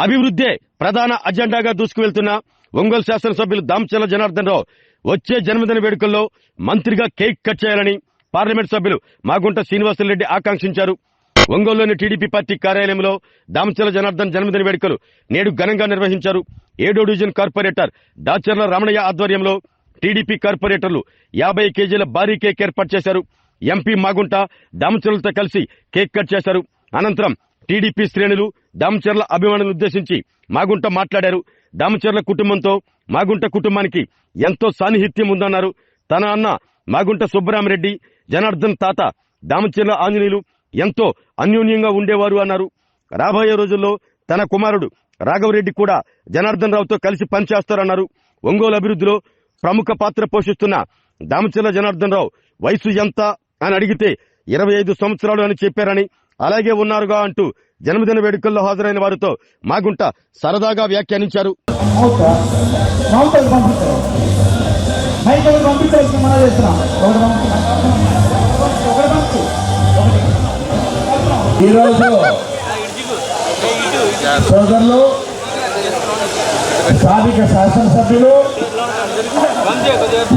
అభివృద్ధే ప్రధాన అజెండాగా దూసుకువెళ్తున్న ఒంగోలు శాసనసభ్యులు దామచర్ల జనార్దన్ రావు వచ్చే జన్మదిన వేడుకల్లో మంత్రిగా కేక్ కట్ చేయాలని పార్లమెంట్ సభ్యులు మాగుంట శ్రీనివాసులరెడ్డి ఆకాంక్షించారు. ఒంగోలులోని టీడీపీ పార్టీ కార్యాలయంలో దామచర్ల జనార్దన్ జన్మదిన వేడుకలు నేడు ఘనంగా నిర్వహించారు. 7వ డివిజన్ కార్పొరేటర్ దాచర్ల రమణయ్య ఆధ్వర్యంలో టీడీపీ కార్పొరేటర్లు 50 కేజీల భారీ కేక్ ఏర్పాటు చేశారు. ఎంపీ మాగుంట దామచర్లతో కలిసి కేక్ కట్ చేశారు. అనంతరం టీడీపీ శ్రేణులు దామచర్ల అభిమానులను ఉద్దేశించి మాగుంట మాట్లాడారు. దామచర్ల కుటుంబంతో మాగుంట కుటుంబానికి ఎంతో సాన్నిహిత్యం ఉందన్నారు. తన అన్న మాగుంట సుబ్బరామరెడ్డి, జనార్దన్ తాత దామచర్ల ఆంజనేయులు ఎంతో అన్యోన్యంగా ఉండేవారు అన్నారు. రాబోయే రోజుల్లో తన కుమారుడు రాఘవరెడ్డి కూడా జనార్దన్ రావుతో కలిసి పనిచేస్తారన్నారు. ఒంగోలు అభివృద్ధిలో ప్రముఖ పాత్ర పోషిస్తున్న దామచర్ల జనార్దన్ రావు వయసు ఎంత అని అడిగితే 25 సంవత్సరాలు అని చెప్పారని, అలాగే ఉన్నారుగా అంటూ జన్మదిన వేడుకల్లో హాజరైన వారితో మాగుంట సరదాగా వ్యాఖ్యానించారు. సోదరులు, స్థానిక శాసనసభ్యులు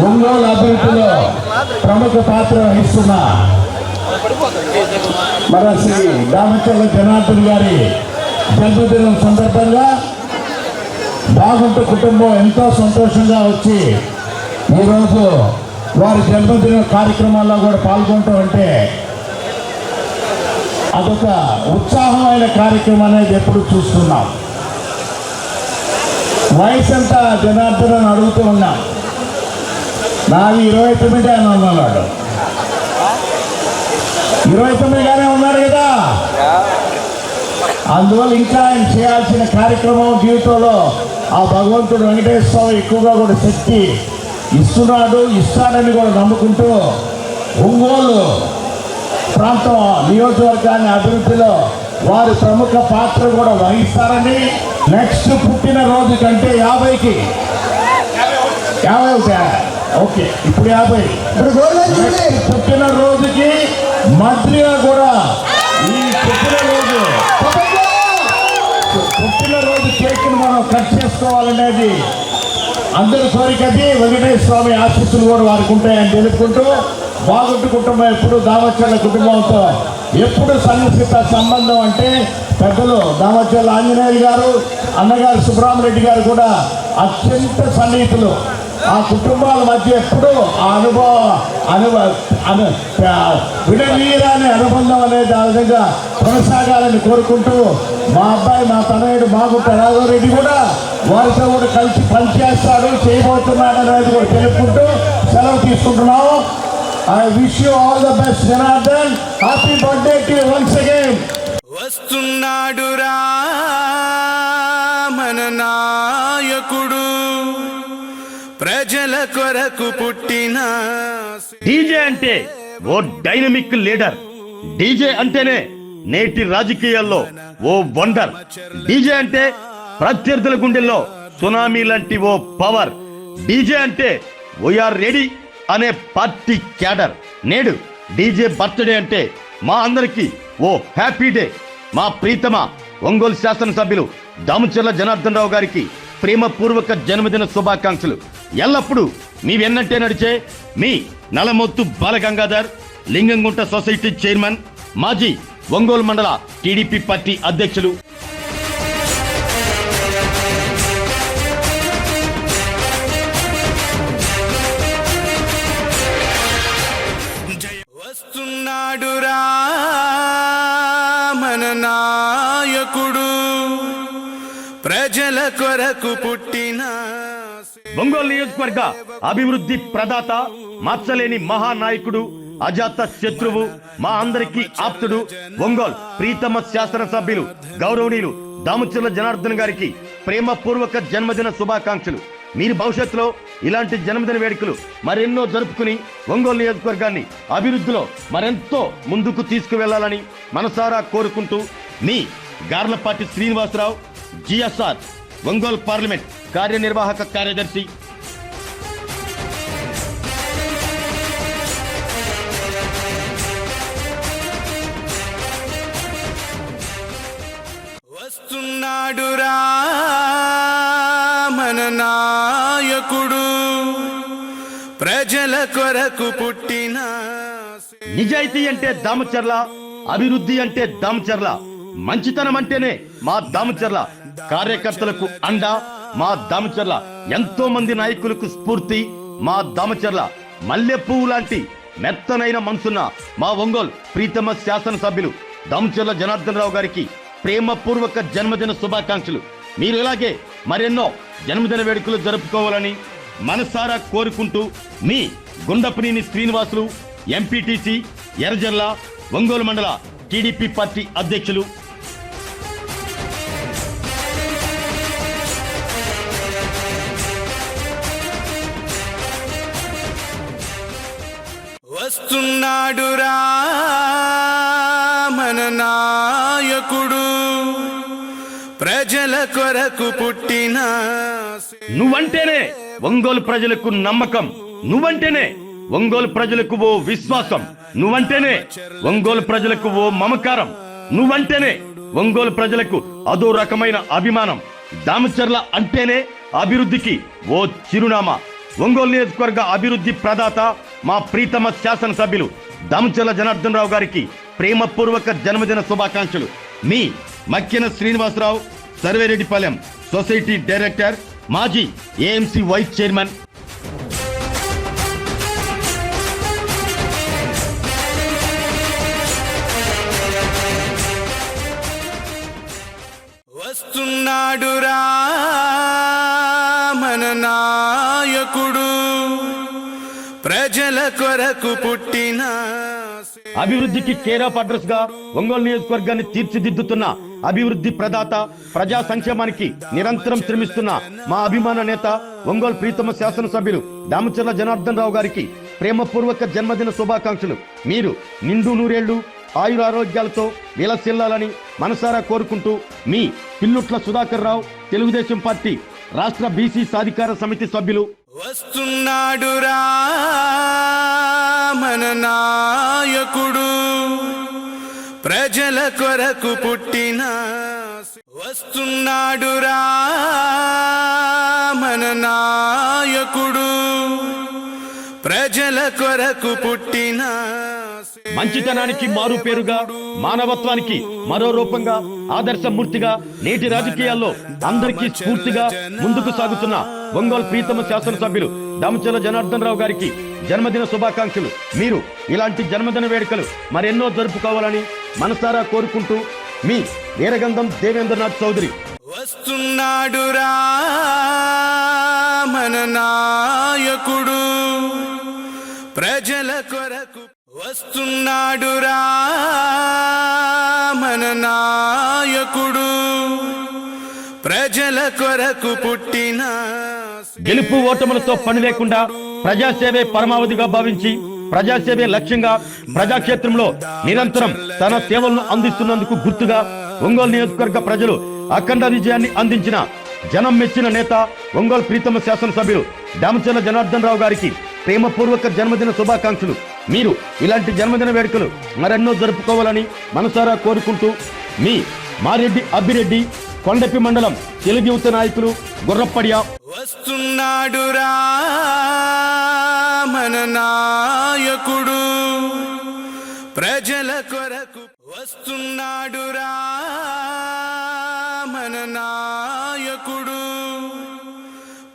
ఒంగోలు అభివృద్ధిలో ప్రముఖ పాత్ర వహిస్తున్న మన శ్రీ దామచర్ల జనార్దన్ గారి జన్మదినం సందర్భంగా బాగుంట కుటుంబం ఎంతో సంతోషంగా వచ్చి ఈరోజు వారి జన్మదిన కార్యక్రమాల్లో కూడా పాల్గొంటూ ఉంటే అదొక ఉత్సాహమైన కార్యక్రమం అనేది ఎప్పుడు చూస్తున్నాం. వయసు ఎంత జనార్దన్ అని అడుగుతూ ఉన్నాం. నాది 29 అని అన్నాడు. 29గానే ఉన్నాడు కదా. అందువల్ల ఇంకా ఆయన చేయాల్సిన కార్యక్రమం జీవితంలో ఆ భగవంతుడు వెంకటేశ్వర స్వామి ఎక్కువగా కూడా శక్తి ఇస్తాడని కూడా నమ్ముకుంటూ ఒంగోలు ప్రాంతం నియోజకవర్గాన్ని అభివృద్ధిలో వారి ప్రముఖ పాత్ర కూడా వహిస్తారని, నెక్స్ట్ పుట్టిన రోజు కంటే 50 ఓకే ఇప్పుడు 50 పుట్టిన రోజుకి మంత్రిగా కూడా ఈ పుట్టినరోజు కేక్ను మనం కట్ చేసుకోవాలనేది అందరి కోరికది. వెంకటేశ్వర స్వామి ఆశీస్సులు కూడా వారికి ఉంటాయని తెలుపుకుంటూ బాగుంటు కుటుంబం ఎప్పుడు దామచర్ల కుటుంబంతో ఎప్పుడు సన్నిహిత సంబంధం అంటే పెద్దలు దామచర్ల ఆంజనేయులు గారు, అన్నగారు సుబ్బరామరెడ్డి గారు కూడా అత్యంత సన్నిహితులు. ఆ కుటుంబాల మధ్య ఎప్పుడు ఆ విడనీయరాని అనుబంధం అనేది ఆ విధంగా కొనసాగాలని కోరుకుంటూ మా అబ్బాయి మా తనయుడు మాగుంట రాఘవరెడ్డి కూడా వారితో కూడా కలిసి పనిచేస్తాడు, చేయబోతున్నాడు అనేది కూడా తెలుపుకుంటూ సెలవు తీసుకుంటున్నాము. I wish you all the best, Janardhan. Happy birthday to you once again. వస్తున్నాడు రా మన నాయకుడు, ప్రజల కొరకు పుట్టిన. డీజే అంటే ఓ డైనమిక్ లీడర్. డీజే అంటేనే నేటి రాజకీయాల్లో ఓ వండర్. డీజే అంటే ప్రత్యర్థుల గుండెల్లో సునామీ లాంటి ఓ పవర్. డీజే అంటే వీఆర్ రెడీ అనే పార్టీ క్యాడర్. నేడు డీజే బర్త్డే అంటే మా అందరికీ ఓ హ్యాపీ డే. మా ప్రీతమ ఒంగోలు శాసనసభ్యులు దామచర్ల జనార్దన్ రావు గారికి ప్రేమపూర్వక జన్మదిన శుభాకాంక్షలు. ఎల్లప్పుడూ మీ వెన్నంటే నడిచే మీ నలమొత్తు బాలగంగాధర్, లింగంగుంట సొసైటీ చైర్మన్, మాజీ ఒంగోలు మండల టీడీపీ పార్టీ అధ్యక్షులు. వస్తున్నాడు రా మన నాయకుడు, ప్రజల కొరకు పుట్టిన. ఒంగోలు నియోజకవర్గ అభివృద్ధి ప్రదాత, మచ్చలేని మహానాయకుడు, అజాత శత్రువు, మా అందరికీ ఆప్తుడు, ఒంగోలు ప్రీతమ శాసనసభ్యులు గౌరవనీయులు దామచర్ల జనార్దన్ గారికి ప్రేమపూర్వక జన్మదిన శుభాకాంక్షలు. మీరు భవిష్యత్తులో ఇలాంటి జన్మదిన వేడుకలు మరెన్నో జరుపుకుని ఒంగోలు నియోజకవర్గాన్ని అభివృద్ధిలో మరెంతో ముందుకు తీసుకువెళ్లాలని మనసారా కోరుకుంటూ మీ గార్లపాటి శ్రీనివాసరావు, జిఎస్ఆర్ ఒంగోలు పార్లమెంట్ కార్యనిర్వాహక కార్యదర్శి. వస్తున్నా వస్తున్నాడురా మన నాయకుడు ప్రజల కొరకు పుట్టిన నిజాయితీ అంటే దామచర్ల, అభివృద్ధి అంటే దామచర్ల, మంచితనం అంటేనే మా దామచర్ల, కార్యకర్తలకు అండ మా దామచర్ల, ఎంతో మంది నాయకులకు స్ఫూర్తి మా దామచర్ల, మల్లె పువ్వు లాంటి మెత్తనైన మనసున్న మా ఒంగోలు ప్రీతమ శాసనసభ్యులు దామచర్ల జనార్దన్ రావు గారికి ప్రేమపూర్వక జన్మదిన శుభాకాంక్షలు. మీరు ఇలాగే మరెన్నో జన్మదిన వేడుకలు జరుపుకోవాలని మనసారా కోరుకుంటూ మీ గుండపనేని శ్రీనివాసులు, ఎంపీటీసీ ఎర్రజర్ల, ఒంగోలు మండల టీడీపీ పార్టీ అధ్యక్షులు. వస్తున్నాడురా మన నాయకుడు ప్రజల కొరకు పుట్టిన నువ్వంటేనే ఒంగోలు ప్రజలకు నమ్మకం, నువ్వంటేనే ఒంగోలు ప్రజలకు ఓ విశ్వాసం, నువ్వంటేనే ఒంగోలు ప్రజలకు ఓ మమకారం, నువ్వంటేనే ఒంగోలు ప్రజలకు అదో రకమైన అభిమానం. దామచర్ల అంటేనే అభివృద్ధికి ఓ చిరునామా. ఒంగోలు నియోజకవర్గ అభివృద్ధి ప్రదాత మా ప్రీతమ శాసనసభ్యులు దామచర్ల జనార్దన్ రావు గారికి ప్రేమపూర్వక జన్మదిన శుభాకాంక్షలు. మీ మక్కెన శ్రీనివాసరావు, సర్వేరెడ్డిపాలెం సొసైటీ డైరెక్టర్, మాజీ ఏఎంసీ వైస్ చైర్మన్. వస్తున్నాడురా మన నాయకుడు ప్రజల కొరకు పుట్టిన అభివృద్ధికి కేర్ ఆఫ్ అడ్రస్ గా ఒంగోలు నియోజకవర్గాన్ని తీర్చిదిద్దుతున్న అభివృద్ధి ప్రదాత, ప్రజా సంక్షేమానికి నిరంతరం శ్రమిస్తున్న మా అభిమాన నేత ఒంగోలు ప్రీతమ శాసనసభ్యులు దామచర్ల జనార్దన్ రావు గారికి ప్రేమపూర్వక జన్మదిన శుభాకాంక్షలు. మీరు నిండు నూరేళ్లు ఆయురారోగ్యాలతో విలసిల్లాలని మనసారా కోరుకుంటూ మీ పిల్లుట్ల సుధాకర్ రావు, తెలుగుదేశం పార్టీ రాష్ట్ర బీసీ సాధికార సమితి సభ్యులు. వస్తున్నాడురా మన నాయకుడు ప్రజల కొరకు పుట్టిన వస్తున్నాడురా మన నాయకుడు ప్రజల కొరకు పుట్టిన మంచితనానికి మారు పేరుగా, మానవత్వానికి మరో రూపంగా, ఆదర్శమూర్తిగా నేటి రాజకీయాల్లో అందరికీ స్ఫూర్తిగా ముందుకు సాగుతున్న ఒంగోలు ప్రీతమ శాసనసభ్యులు దామచర్ల జనార్దన్ రావు గారికి జన్మదిన శుభాకాంక్షలు. మీరు ఇలాంటి జన్మదిన వేడుకలు మరెన్నో జరుపుకోవాలని మనసారా కోరుకుంటూ మీ వీరగంధం దేవేంద్రనాథ్ చౌదరి. వస్తున్నాడురా మన నాయకుడు ప్రజల కొరకు వస్తున్నాడురా మన నాయకుడు ప్రజల కొరకు పుట్టిన గెలుపు ఓటములతో పని లేకుండా ప్రజాసేవే పరమావధిగా భావించి ప్రజాసేవే లక్ష్యంగా ప్రజాక్షేత్రంలో నిరంతరం తన సేవలను అందిస్తున్నందుకు గుర్తుగా ఒంగోలు నియోజకవర్గ ప్రజలు అఖండ విజయాన్ని అందించిన జనం మెచ్చిన నేత ఒంగోలు ప్రీతమ శాసనసభ్యులు దామచర్ల జనార్దన్ రావు గారికి ప్రేమపూర్వక జన్మదిన శుభాకాంక్షలు. మీరు ఇలాంటి జన్మదిన వేడుకలు మరెన్నో జరుపుకోవాలని మనసారా కోరుకుంటూ మీ మారెడ్డి అబ్బిరెడ్డి, కొండపి మండలం తెలుగు యువత నాయకులు గుర్రప్పడియా. వస్తున్నాడురా మన నాయకుడు ప్రజల కొరకు వస్తున్నాడురా మన నాయకుడు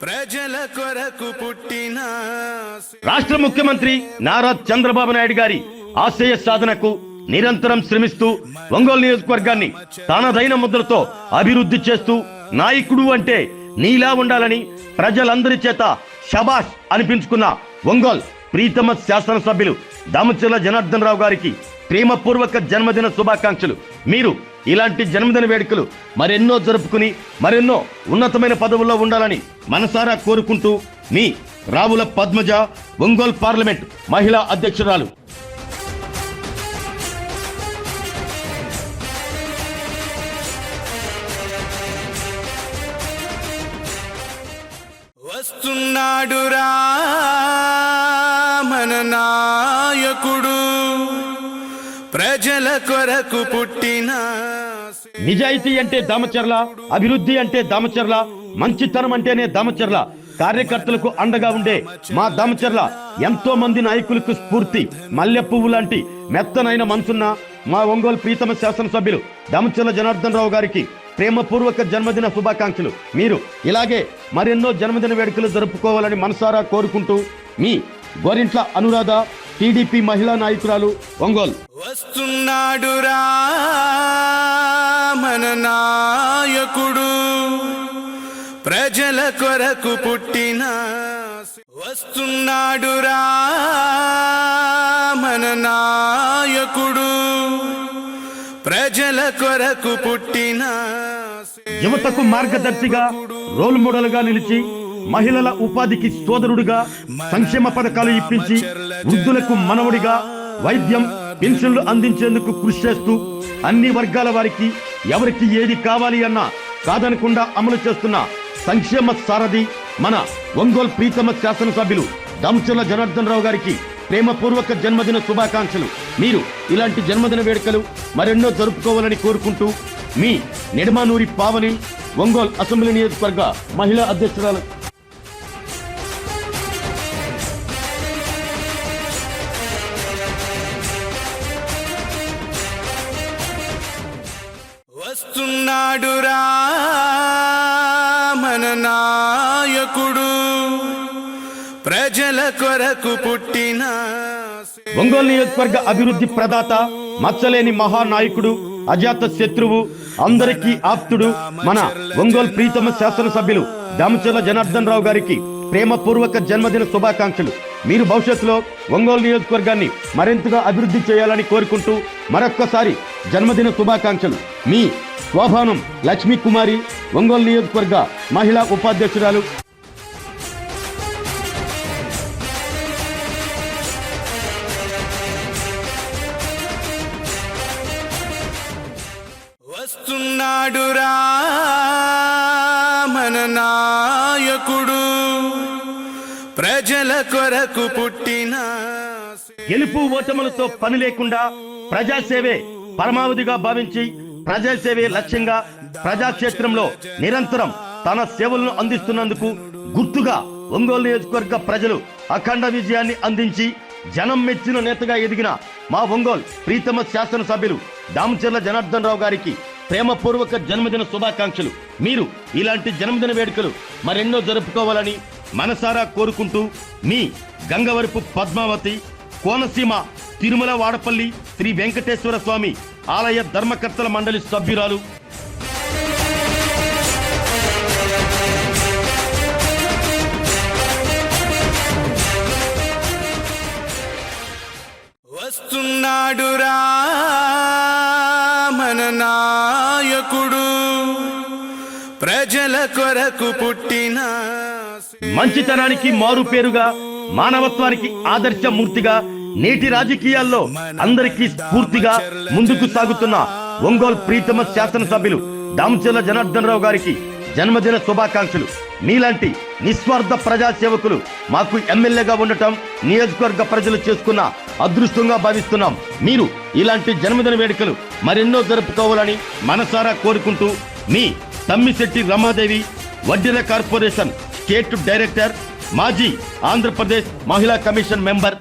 ప్రజల కొరకు పుట్టిన రాష్ట్ర ముఖ్యమంత్రి నారా చంద్రబాబు నాయుడు గారి ఆశయ సాధనకు నిరంతరం శ్రమిస్తూ ఒంగోలు నియోజకవర్గాన్ని తనదైన ముద్రతో అభివృద్ధి చేస్తూ నాయకుడు అంటే నీలా ఉండాలని ప్రజలందరి చేత శబాష్ అనిపించుకున్న ఒంగోలు ప్రీతమ శాసనసభ్యులు దామచర్ల జనార్దన్ రావు గారికి ప్రేమపూర్వక జన్మదిన శుభాకాంక్షలు. మీరు ఇలాంటి జన్మదిన వేడుకలు మరెన్నో జరుపుకుని మరెన్నో ఉన్నతమైన పదవుల్లో ఉండాలని మనసారా కోరుకుంటూ మీ రావుల పద్మజ, ఒంగోలు పార్లమెంట్ మహిళా అధ్యక్షురాలు. వస్తున్నాడురా మన నాయకుడు ప్రజల కొరకు పుట్టిన నిజాయితీ అంటే దామచర్ల, అభివృద్ధి అంటే దామచర్ల, మంచితనం అంటేనే దామచర్ల. కార్యకర్తలకు అండగా ఉండే మా దామచర్ల ఎంతో మంది నాయకులకు స్ఫూర్తి. మల్లె పువ్వు లాంటి మెత్తనైన మనసున్న మా ఒంగోలు ప్రీతమ శాసనసభ్యులు దామచర్ల జనార్దన్ రావు గారికి ప్రేమపూర్వక జన్మదిన శుభాకాంక్షలు. మీరు ఇలాగే మరెన్నో జన్మదిన వేడుకలు జరుపుకోవాలని మనసారా కోరుకుంటూ మీ గోరింట్ల అనురాధ, టీడీపీ మహిళా నాయకురాలు, ఒంగోలు. వస్తున్నాడురా మన నాయకుడు, ప్రజల కొరకు పుట్టిన. వస్తున్నాడురా మన నాయకుడు, ప్రజల కొరకు పుట్టిన. యువతకు మార్గదర్శిగా, రోల్ మోడల్ గా నిలిచి మహిళల ఉపాధికి సోదరుడిగా, సంక్షేమ పథకాలు ఇప్పించి వృద్ధులకు మనవడిగా, వైద్యం పెన్షన్లు అందించేందుకు కృషి చేస్తూ అన్ని వర్గాల వారికి ఎవరికి ఏది కావాలి అన్నా కాదనకుండా అమలు చేస్తున్న సంక్షేమ సారథి మన ఒంగోలు ప్రీతమ శాసనసభ్యులు దామచర్ల జనార్దన్ రావు గారికి ప్రేమపూర్వక జన్మదిన శుభాకాంక్షలు. మీరు ఇలాంటి జన్మదిన వేడుకలు మరెన్నో జరుపుకోవాలని కోరుకుంటూ మీ నిడమానూరి పావని, ఒంగోలు అసెంబ్లీ నియోజకవర్గ మహిళా అధ్యక్షురాలు. వస్తున్నాడురా మన నాయకుడు, ప్రజల కొరకు పుట్టిన. ఒంగోలు నియోజకవర్గ అభివృద్ధి ప్రదాత, మచ్చలేని మహానాయకుడు, అజాత శత్రువు, అందరికీ ఆప్తుడు మన ఒంగోలు ప్రీతమ శాసనసభ్యులు దామచర్ల జనార్దన్ రావు గారికి ప్రేమపూర్వక జన్మదిన శుభాకాంక్షలు. మీరు భవిష్యత్తులో ఒంగోలు నియోజకవర్గాన్ని మరింతగా అభివృద్ధి చేయాలని కోరుకుంటూ మరొక్కసారి జన్మదిన శుభాకాంక్షలు. మీ శోభానం లక్ష్మీ కుమారి, ఒంగోలు నియోజకవర్గ మహిళా ఉపాధ్యక్షురాలు. వస్తున్నాడురా మన నాయకుడు, ప్రజల కొరకు పుట్టిన. గెలుపు ఓటములతో పని లేకుండా ప్రజాసేవే పరమావధిగా భావించి ప్రజాసేవే లక్ష్యంగా ప్రజాక్షేత్రంలో నిరంతరం తన సేవలను అందిస్తున్నందుకు గుర్తుగా ఒంగోలు నియోజకవర్గ ప్రజలు అఖండ విజయాన్ని అందించి జనం మెచ్చిన నేతగా ఎదిగిన మా ఒంగోలు ప్రీతమ శాసనసభ్యులు దామచర్ల జనార్దన్ రావు గారికి ప్రేమపూర్వక జన్మదిన శుభాకాంక్షలు. మీరు ఇలాంటి జన్మదిన వేడుకలు మరెన్నో జరుపుకోవాలని మనసారా కోరుకుంటూ మీ గంగవరపు పద్మావతి, కోనసీమ తిరుమల వాడపల్లి శ్రీ వెంకటేశ్వర స్వామి ఆలయ ధర్మకర్తల మండలి సభ్యురాలు. వస్తున్నాడురా మన నాయకుడు, ప్రజల కొరకు పుట్టిన. మంచితనానికి మారు పేరుగా, మానవత్వానికి ఆదర్శమూర్తిగా, నేటి రాజకీయాల్లో అందరికీ స్ఫూర్తిగా ముందుకు సాగుతున్న ఒంగోలు ప్రీతమ శాసనసభ్యులు దామచర్ల జనార్దన్ రావు గారికి జన్మదిన శుభాకాంక్షలు. మీలాంటి నిస్వార్థ ప్రజాసేవకులు మాకు ఎమ్మెల్యేగా ఉండటం నియోజకవర్గ ప్రజలు చేసుకున్న అదృష్టంగా భావిస్తున్నాం. మీరు ఇలాంటి జన్మదిన వేడుకలు మరెన్నో జరుపుకోవాలని మనసారా కోరుకుంటూ మీ తమ్మిశెట్టి రమాదేవి, వడ్డెర కార్పొరేషన్ స్టేట్ డైరెక్టర్, మాజీ ఆంధ్రప్రదేశ్ మహిళా కమిషన్ మెంబర్,